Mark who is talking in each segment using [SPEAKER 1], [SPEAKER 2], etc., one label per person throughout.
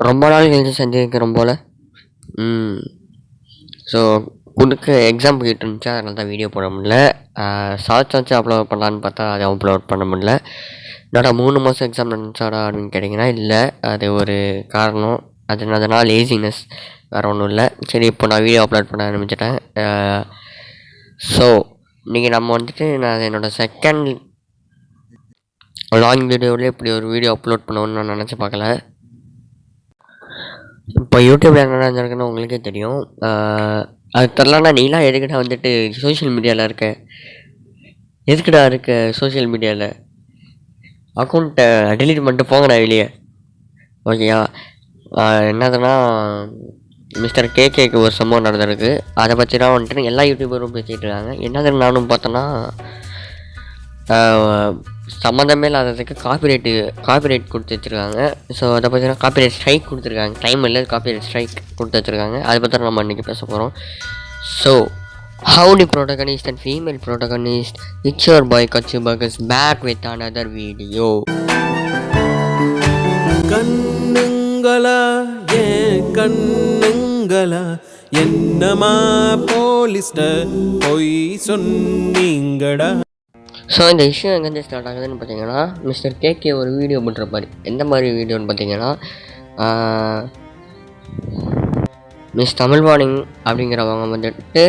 [SPEAKER 1] ரொம்ப நாள் கழிச்சு சந்திக்கிறோம் போல். ஸோ கொடுக்க எக்ஸாம் போயிட்டு இருந்துச்சு, அதனால தான் வீடியோ போட முடியல. ஷார்ட்ஸ் வச்சு அப்லோட் பண்ணலான்னு பார்த்தா அதை அப்லோட் பண்ண முடியல. என்னடா 3 மாதம் எக்ஸாம் நடந்துச்சாடா அப்படின்னு கேட்டிங்கன்னா, இல்லை, அது ஒரு காரணம். அதனால் லேசினஸ், வேறு ஒன்றும் இல்லை. சரி, இப்போ நான் வீடியோ அப்லோட் பண்ண ஆரம்பிச்சிட்டேன். ஸோ இன்றைக்கி நம்ம வந்துட்டு நான் என்னோடய செகண்ட் லாங் வீடியோவிலே இப்படி ஒரு வீடியோ அப்லோட் பண்ணணும்னு நான் நினச்சி பார்க்கல. இப்போ யூடியூப்பில் என்ன நடந்திருக்குன்னு உங்களுக்கே தெரியும். அது தெரிலனா நீலாம் எதுக்கிட்ட வந்துட்டு சோஷியல் மீடியாவில் எதுக்குடா இருக்க சோஷியல் மீடியாவில்? அக்கௌண்ட்டை டெலீட் பண்ணிட்டு போங்கடா வெளியே, ஓகேயா? என்னதுன்னா, மிஸ்டர் கேக்கு ஒரு சம்பவம் நடந்திருக்கு. அதை பற்றி தான் வந்துட்டு எல்லா யூடியூபரும் பேசிகிட்டு இருக்காங்க. என்னதுன்னு நானும் பார்த்தோன்னா, சம்மந்தமே இல்லாததுக்கு காப்பிரைட் கொடுத்து வச்சுருக்காங்க. ஸோ அதை பார்த்தீங்கன்னா காப்பிரைட் ஸ்ட்ரைக் கொடுத்துருக்காங்க. டைம் இல்லை, காப்பிரைட் ஸ்ட்ரைக் கொடுத்து வச்சுருக்காங்க. அதை பற்றி நம்ம இன்றைக்கி பேச போகிறோம். So howdy protagonist and female protagonist, it's your boy Kachuberg is back with another video.
[SPEAKER 2] கண்ணுங்களா ஏ கண்ணுங்களா, என்னமா போலீஸ்டர் பொய் சொன்னீங்கடா.
[SPEAKER 1] ஸோ இந்த இஷ்யூ எங்கேருந்து ஸ்டார்ட் ஆகுதுன்னு பார்த்தீங்கன்னா, மிஸ்டர் கேகே ஒரு வீடியோ பண்ணுறப்பாரு. எந்த மாதிரி வீடியோன்னு பார்த்தீங்கன்னா, மிஸ் தமிழ்வாணி அப்படிங்கிறவங்க வந்துட்டு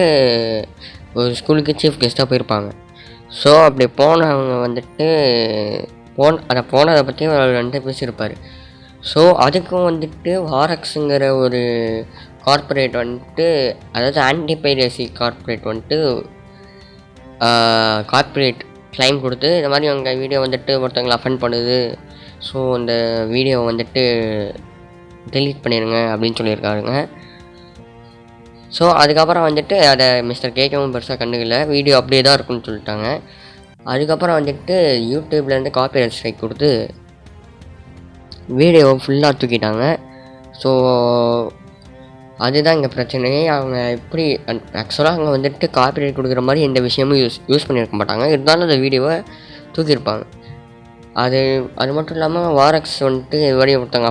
[SPEAKER 1] ஒரு ஸ்கூலுக்கு சீஃப் கெஸ்ட்டாக போயிருப்பாங்க. ஸோ அப்படி போனவங்க வந்துட்டு போனதை பற்றி ஒரு 2 பேசியிருப்பார். ஸோ அதுக்கும் வந்துட்டு வாரக்ஸுங்கிற ஒரு கார்ப்பரேட் வந்துட்டு, அதாவது ஆன்டிபைரசி கார்ப்பரேட் வந்துட்டு கார்ப்பரேட் கிளைம் கொடுத்து இந்த மாதிரி உங்கள் வீடியோ வந்துட்டு ஒருத்தவங்களை அஃபெண்ட் பண்ணுது, ஸோ அந்த வீடியோவை வந்துட்டு டெலீட் பண்ணிடுங்க அப்படின்னு சொல்லியிருக்காருங்க. ஸோ அதுக்கப்புறம் வந்துட்டு அதை மிஸ்டர் கேக்கவும் பெருசாக கண்டுக்கல, வீடியோ அப்படியே தான் இருக்குன்னு சொல்லிட்டாங்க. அதுக்கப்புறம் வந்துட்டு யூடியூப்லேருந்து காப்பிரைட் ஸ்ட்ரைக் கொடுத்து வீடியோவை ஃபுல்லாக தூக்கிட்டாங்க. ஸோ அதுதான் இங்கே பிரச்சனையே. அவங்க எப்படி ஆக்சுவலாக அவங்க வந்துட்டு காப்பிரைட் கொடுக்குற மாதிரி எந்த விஷயமும் யூஸ் பண்ணியிருக்க மாட்டாங்க. இருந்தாலும் அந்த வீடியோவை தூக்கியிருப்பாங்க. அது மட்டும் இல்லாமல் வாரக்ஸ் வந்துட்டு இதுவரை ஒருத்தவங்க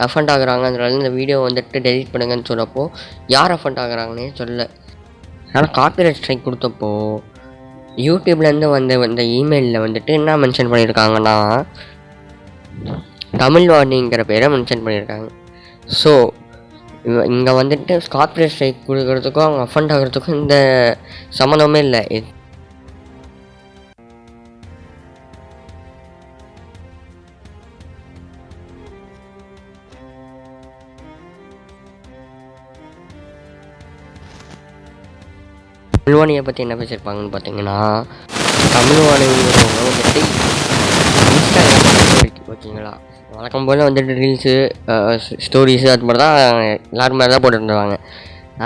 [SPEAKER 1] அஃபெண்ட் ஆகுறாங்கன்றதால இந்த வீடியோ வந்துட்டு டெலிட் பண்ணுங்கன்னு சொல்லப்போ யார் அஃபெண்ட் ஆகுறாங்கன்னே சொல்ல. ஆனால் காப்பிரைட் ஸ்ட்ரைக் கொடுத்தப்போ யூடியூப்லேருந்து வந்த இமெயிலில் வந்துட்டு என்ன மென்ஷன் பண்ணியிருக்காங்கன்னா, தமிழ்வாணிங்கிற பேரை மென்ஷன் பண்ணியிருக்காங்க. ஸோ இங்கே வந்துட்டு கார்ப்பரேட் ஸ்ட்ரைக் கொடுக்கறதுக்கும் அவங்க அஃபெண்ட் ஆகிறதுக்கும் இந்த சம்மந்தமே இல்லை. தமிழ்வாணியை பற்றி என்ன பேசியிருப்பாங்கன்னு பார்த்தீங்கன்னா, தமிழ்வாணிங்கிறவங்க வந்துட்டு இன்ஸ்டாகிராம், ஓகேங்களா, வழக்கம் போல் வந்துட்டு ரீல்ஸு ஸ்டோரிஸு அது மாதிரி தான் எல்லாரும் மாதிரி தான் போட்டுருந்தாங்க.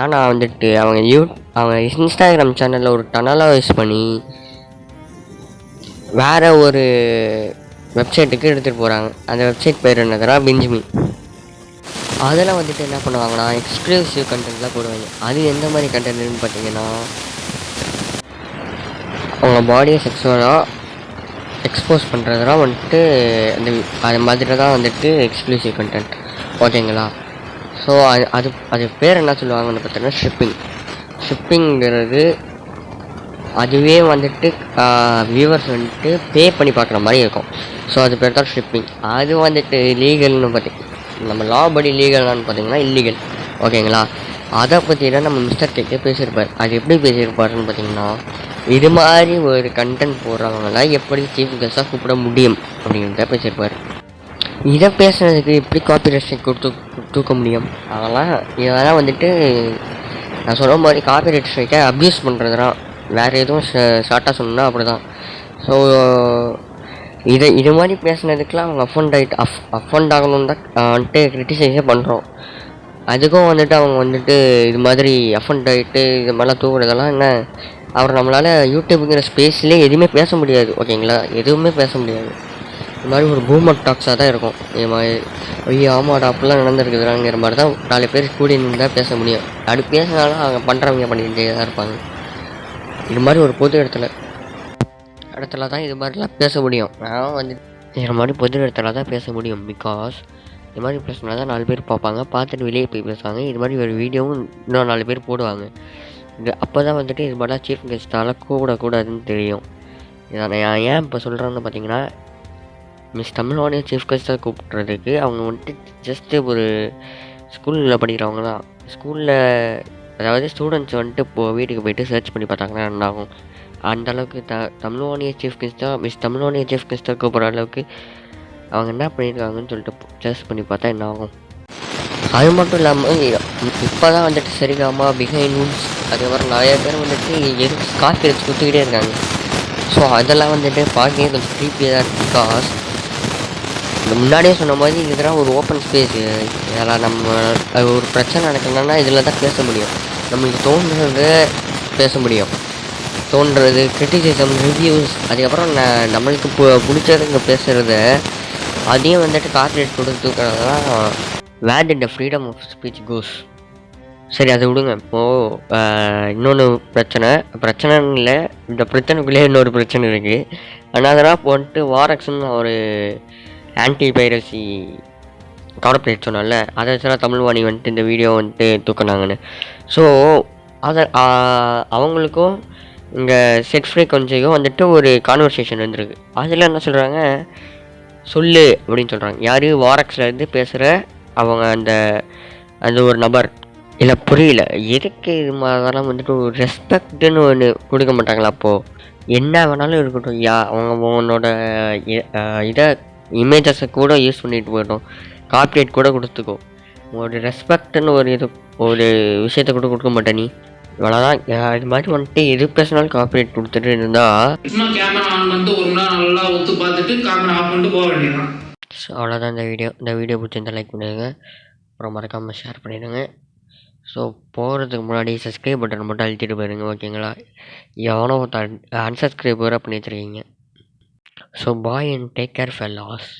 [SPEAKER 1] ஆனால் வந்துட்டு அவங்க இன்ஸ்டாகிராம் சேனலில் ஒரு டனலாக யூஸ் பண்ணி வேறு ஒரு வெப்சைட்டுக்கு எடுத்துகிட்டு போகிறாங்க. அந்த வெப்சைட் பேர் என்னதுன்னா பிஞ்ச்மி. அதில் வந்துட்டு என்ன பண்ணுவாங்கன்னா, எக்ஸ்க்ளூசிவ் கண்டென்ட்லாம் போடுவாங்க. அது எந்த மாதிரி கண்டென்ட்னு பார்த்தீங்கன்னா, அவங்க பாடியை செக்ஸுவலாக எக்ஸ்போஸ் பண்ணுறதுலாம் வந்துட்டு அது மாதிரி தான் வந்துட்டு எக்ஸ்க்ளூசிவ் கண்டென்ட், ஓகேங்களா. ஸோ அது பேர் என்ன சொல்லுவாங்கன்னு பார்த்தீங்கன்னா ஷிப்பிங்கிறது. அதுவே வந்துட்டு வியூவர்ஸ் வந்துட்டு பே பண்ணி பார்க்குற மாதிரி இருக்கும். ஸோ அது பேர் தான் ஷிப்பிங். அது வந்துட்டு லீகல்னு பார்த்தீங்கன்னா, நம்ம லா படி லீகல்னான்னு பார்த்தீங்கன்னா இல்லீகல், ஓகேங்களா. அதை பற்றி தான் நம்ம மிஸ்டர் கேக்கே பேசியிருப்பார். அது எப்படி பேசியிருப்பாருன்னு பார்த்தீங்கன்னா, இது மாதிரி ஒரு கண்டென்ட் போடுறவங்களாம் எப்படி சீஃப் கெஸ்ட்டாக கூப்பிட முடியும் அப்படிங்கிறத பேசியிருப்பார். இதை பேசுனதுக்கு எப்படி காப்பிரைட் ஸ்ட்ரைக் தூக்க முடியும்? இதெல்லாம் வந்துட்டு நான் சொல்கிற மாதிரி காப்பிரைட் ஸ்ட்ரைக்கை அப்யூஸ் பண்ணுறதுலாம், வேறு எதுவும் ஷார்ட்டாக சொன்னால் அப்படி தான். ஸோ இது மாதிரி பேசுனதுக்கெலாம் அவங்க அஃபெண்ட் ஆகணுன்னு தான் வந்துட்டு கிரிட்டிசைஸே பண்ணுறோம். அதுக்கும் வந்துட்டு அவங்க வந்துட்டு இது மாதிரி அஃபெண்ட் ஆகிட்டு இது மாதிரிலாம் தூக்குறதெல்லாம் என்ன, அவர் நம்மளால் யூடியூப்புங்கிற ஸ்பேஸ்லேயே எதுவுமே பேச முடியாது, ஓகேங்களா. எதுவுமே பேச முடியாது. இது மாதிரி ஒரு பூமர் டாக்ஸாக தான் இருக்கும். இது மாதிரி ஐயோ ஆமாடா அப்படிலாம் நடந்துருக்குதுங்கிற மாதிரி தான் 4 பேர் கூடி நின்று தான் பேச முடியும். அப்படி பேசினாலும் அவங்க பண்ணுறவங்க பண்ணிக்கிட்டே தான் இருப்பாங்க. இது மாதிரி ஒரு பொது இடத்துல தான் இது மாதிரிலாம் பேச முடியும். நான் வந்து இது மாதிரி பொது இடத்துல தான் பேச முடியும். பிகாஸ் இது மாதிரி பேசினா தான் 4 பேர் பார்ப்பாங்க, பார்த்துட்டு வெளியே போய் பேசுவாங்க. இது மாதிரி ஒரு வீடியோவும் இன்னும் 4 பேர் போடுவாங்க. இது அப்போ தான் வந்துட்டு இது மாதிரிலாம் சீஃப் கெஸ்ட்டால் கூப்பிடக்கூடாதுன்னு தெரியும். இதை நான் ஏன் இப்போ சொல்கிறேன்னு பார்த்தீங்கன்னா, மிஸ் தமிழோடைய சீஃப் கெஸ்ட்டாக கூப்பிட்றதுக்கு அவங்க வந்துட்டு ஜஸ்ட்டு ஒரு ஸ்கூலில் படிக்கிறவங்க தான். ஸ்கூலில் அதாவது ஸ்டூடெண்ட்ஸ் வந்துட்டு இப்போது வீட்டுக்கு போய்ட்டு சர்ச் பண்ணி பார்த்தாங்கன்னா என்ன ஆகும்? அந்தளவுக்கு தமிழோடைய சீஃப் கெஸ்ட்டாக மிஸ் தமிழோடைய சீஃப் கெஸ்ட்டாக கூப்பிட்ற அளவுக்கு அவங்க என்ன பண்ணியிருக்காங்கன்னு சொல்லிட்டு சர்ச் பண்ணி பார்த்தா என்ன ஆகும்? அது மட்டும் இல்லாமல் இப்போ தான் வந்துட்டு சரிகாமா பிஹைண்ட் ரூல்ஸ் அதுக்கப்புறம் நிறைய பேர் வந்துட்டு எதுக்கு காஃபி வச்சு கொடுத்துக்கிட்டே இருக்காங்க. ஸோ அதெல்லாம் வந்துட்டு பார்க்கவே கொஞ்சம் க்ரீப்பியாக தான் இருக்குது. பிகாஸ் இந்த முன்னாடியே சொன்ன மாதிரி இதெல்லாம் ஒரு ஓப்பன் ஸ்பேஸு. இதெல்லாம் நம்ம ஒரு பிரச்சனை நடக்கணும்னா இதில் தான் பேச முடியும். நம்மளுக்கு தோன்றுறது பேச முடியும், தோன்றுறது கிரிட்டிசிசம் ரிவ்யூஸ் அதுக்கப்புறம் நம்மளுக்கு பிடிச்சதுங்க பேசுகிறத அதையும் வந்துட்டு கார்ப்பரேட் கொடுத்துக்கிறதெல்லாம் where did the freedom of speech goes. சரி அதை விடுங்க. இப்போது இன்னொன்று பிரச்சனைன்னு இல்லை, இந்த பிரச்சனைக்குள்ளேயே இன்னொரு பிரச்சனை இருக்குது. அதனால வந்துட்டு வாரக்ஸ்ன்னு ஒரு ஆன்டி பைரசி கார்ப்பரேட் சொன்னால அதை வச்சுலாம் தமிழ்வாணி வந்துட்டு இந்த வீடியோ வந்துட்டு தூக்கினாங்கன்னு. ஸோ அதை அவங்களுக்கும் இங்கே செட் ஃப்ரீ கொஞ்சம் வந்துட்டு ஒரு கான்வர்சேஷன் வந்துருக்கு. அதில் என்ன சொல்கிறாங்க, சொல்லு அப்படின்னு சொல்கிறாங்க. யார் வாரக்ஸ்லேருந்து பேசுகிற அவங்க அந்த ஒரு நபர். இல்லை புரியல எதுக்கு இது மாதிரிலாம் வந்துட்டு ஒரு ரெஸ்பெக்டுன்னு ஒன்று கொடுக்க மாட்டாங்களா? அப்போது என்ன வேணாலும் இருக்கட்டும், அவங்க உன்னோட இதை இமேஜஸை கூட யூஸ் பண்ணிட்டு போயிட்டோம், கார்ப்பரேட் கூட கொடுத்துக்கோ, ஒரு ரெஸ்பெக்டுன்னு ஒரு விஷயத்த கூட கொடுக்க மாட்டேன் நீ. இவ்வளோதான். இது மாதிரி வந்துட்டு எது பேசினாலும் கார்ப்பரேட் கொடுத்துட்டு இருந்தா அவ்வளோதான். இந்த வீடியோ பிடிச்சிருந்தா லைக் பண்ணிடுங்க, அப்புறம் மறக்காமல் ஷேர் பண்ணிடுங்க. ஸோ போகிறதுக்கு முன்னாடி சப்ஸ்கிரைப் பட்டன் மட்டும் அழுத்திட்டு போயிருங்க, ஓகேங்களா? எவனோ அன்சப்ஸ்கிரைப் வேறு பண்ணி வச்சுருக்கீங்க. So bye and take care fellas.